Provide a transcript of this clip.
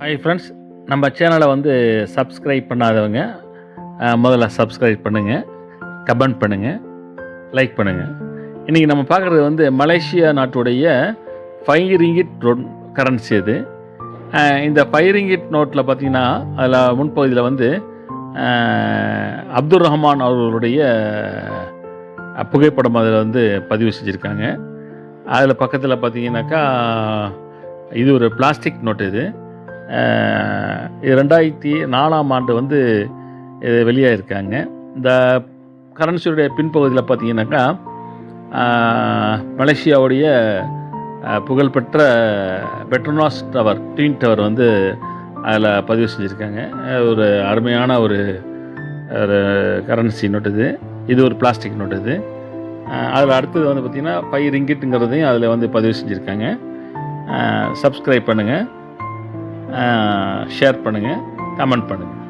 Hi friends, நம்ம சேனலை வந்து சப்ஸ்கிரைப் பண்ணாதவங்க முதல்ல சப்ஸ்கிரைப் பண்ணுங்கள், கமெண்ட் பண்ணுங்கள், லைக் பண்ணுங்கள். இன்றைக்கி நம்ம பார்க்குறது வந்து மலேசியா நாட்டுடைய 5 ரிங்கிட் கரன்சி இது. இந்த 5 ரிங்கிட் நோட்டில் பார்த்திங்கன்னா அதில் முன்பகுதியில் வந்து அப்துல் ரஹ்மான் அவர்களுடைய புகைப்படம் அதில் வந்து பதிவு செஞ்சுருக்காங்க. அதில் பக்கத்தில் பார்த்திங்கனாக்கா இது ஒரு பிளாஸ்டிக் நோட்டு. இது 2004ஆம் ஆண்டு வந்து இது வெளியாகிருக்காங்க. இந்த கரன்சியுடைய பின்பகுதியில் பார்த்தீங்கன்னாக்கா மலேசியாவுடைய புகழ்பெற்ற பெட்ரோனாஸ் டவர், ட்வின் டவர் வந்து அதில் பதிவு செஞ்சுருக்காங்க. ஒரு அருமையான ஒரு கரன்சி நோட்டு இது. இது ஒரு பிளாஸ்டிக் நோட்டு இது. அதில் அடுத்தது வந்து பார்த்திங்கன்னா 5 ரிங்கிட்டுங்கிறதையும் அதில் வந்து பதிவு செஞ்சுருக்காங்க. சப்ஸ்கிரைப் பண்ணுங்கள், ஷேர் பண்ணுங்கள், கமெண்ட் பண்ணுங்கள்.